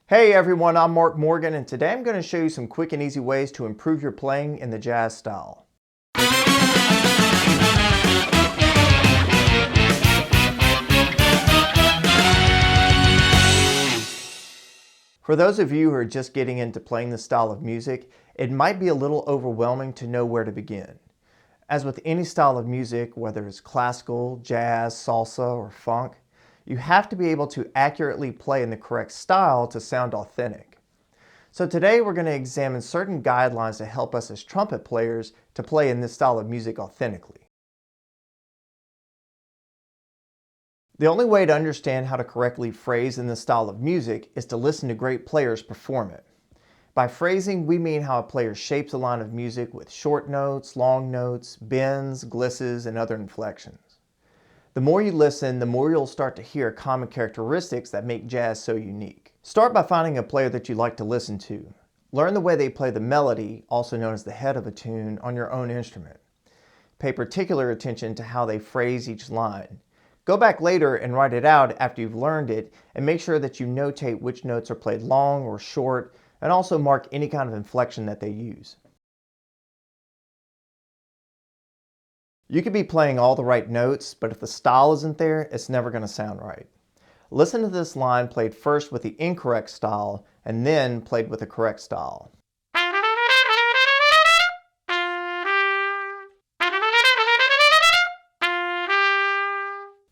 Hey everyone, I'm Mark Morgan, and today I'm going to show you some quick and easy ways to improve your playing in the jazz style. For those of you who are just getting into playing this style of music, it might be a little overwhelming to know where to begin. As with any style of music, whether it's classical, jazz, salsa, or funk, you have to be able to accurately play in the correct style to sound authentic. So today we're going to examine certain guidelines to help us as trumpet players to play in this style of music authentically. The only way to understand how to correctly phrase in this style of music is to listen to great players perform it. By phrasing, we mean how a player shapes a line of music with short notes, long notes, bends, glisses, and other inflections. The more you listen, the more you'll start to hear common characteristics that make jazz so unique. Start by finding a player that you like to listen to. Learn the way they play the melody, also known as the head of a tune, on your own instrument. Pay particular attention to how they phrase each line. Go back later and write it out after you've learned it, and make sure that you notate which notes are played long or short, and also mark any kind of inflection that they use. You could be playing all the right notes, but if the style isn't there, it's never going to sound right. Listen to this line played first with the incorrect style and then played with the correct style.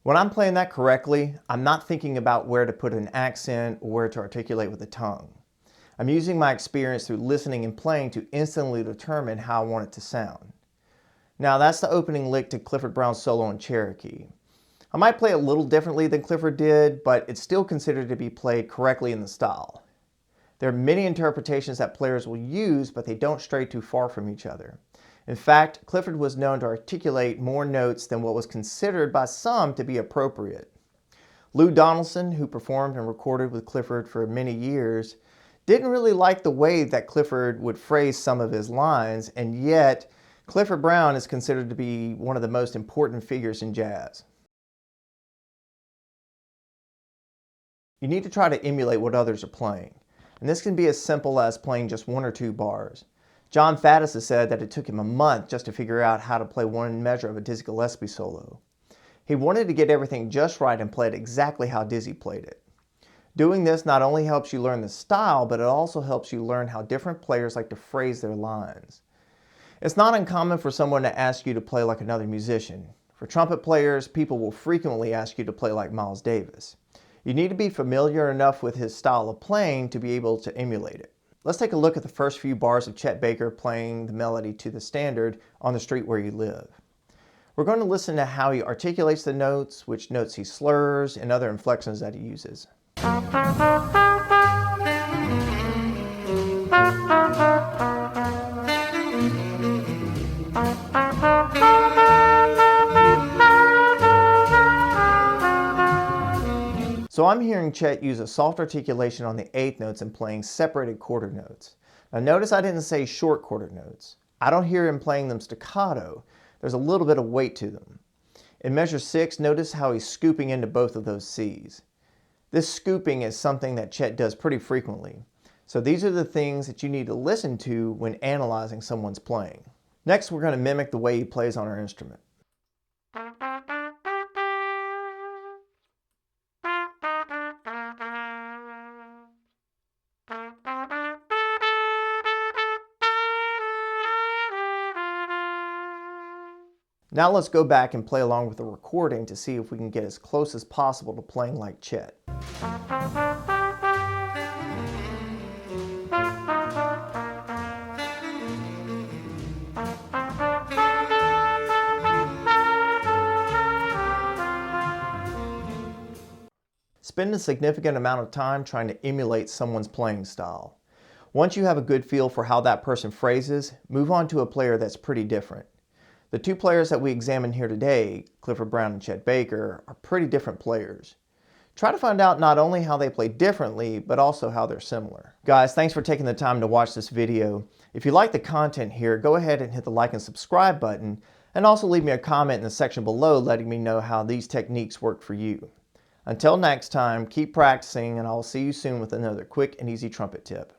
When I'm playing that correctly, I'm not thinking about where to put an accent or where to articulate with the tongue. I'm using my experience through listening and playing to instantly determine how I want it to sound. Now that's the opening lick to Clifford Brown's solo in Cherokee. I might play it a little differently than Clifford did, but it's still considered to be played correctly in the style. There are many interpretations that players will use, but they don't stray too far from each other. In fact, Clifford was known to articulate more notes than what was considered by some to be appropriate. Lou Donaldson, who performed and recorded with Clifford for many years, didn't really like the way that Clifford would phrase some of his lines, and yet Clifford Brown is considered to be one of the most important figures in jazz. You need to try to emulate what others are playing, and this can be as simple as playing just one or two bars. John Faddis has said that it took him a month just to figure out how to play one measure of a Dizzy Gillespie solo. He wanted to get everything just right and play it exactly how Dizzy played it. Doing this not only helps you learn the style, but it also helps you learn how different players like to phrase their lines. It's not uncommon for someone to ask you to play like another musician. For trumpet players, people will frequently ask you to play like Miles Davis. You need to be familiar enough with his style of playing to be able to emulate it. Let's take a look at the first few bars of Chet Baker playing the melody to the standard On the Street Where You Live. We're going to listen to how he articulates the notes, which notes he slurs, and other inflections that he uses. So I'm hearing Chet use a soft articulation on the eighth notes and playing separated quarter notes. Now notice I didn't say short quarter notes. I don't hear him playing them staccato. There's a little bit of weight to them. In measure 6, notice how he's scooping into both of those C's. This scooping is something that Chet does pretty frequently. So these are the things that you need to listen to when analyzing someone's playing. Next, we're going to mimic the way he plays on our instrument. Now let's go back and play along with the recording to see if we can get as close as possible to playing like Chet. Spend a significant amount of time trying to emulate someone's playing style. Once you have a good feel for how that person phrases, move on to a player that's pretty different. The two players that we examine here today, Clifford Brown and Chet Baker, are pretty different players. Try to find out not only how they play differently, but also how they're similar. Guys, thanks for taking the time to watch this video. If you like the content here, go ahead and hit the like and subscribe button, and also leave me a comment in the section below letting me know how these techniques work for you. Until next time, keep practicing, and I'll see you soon with another quick and easy trumpet tip.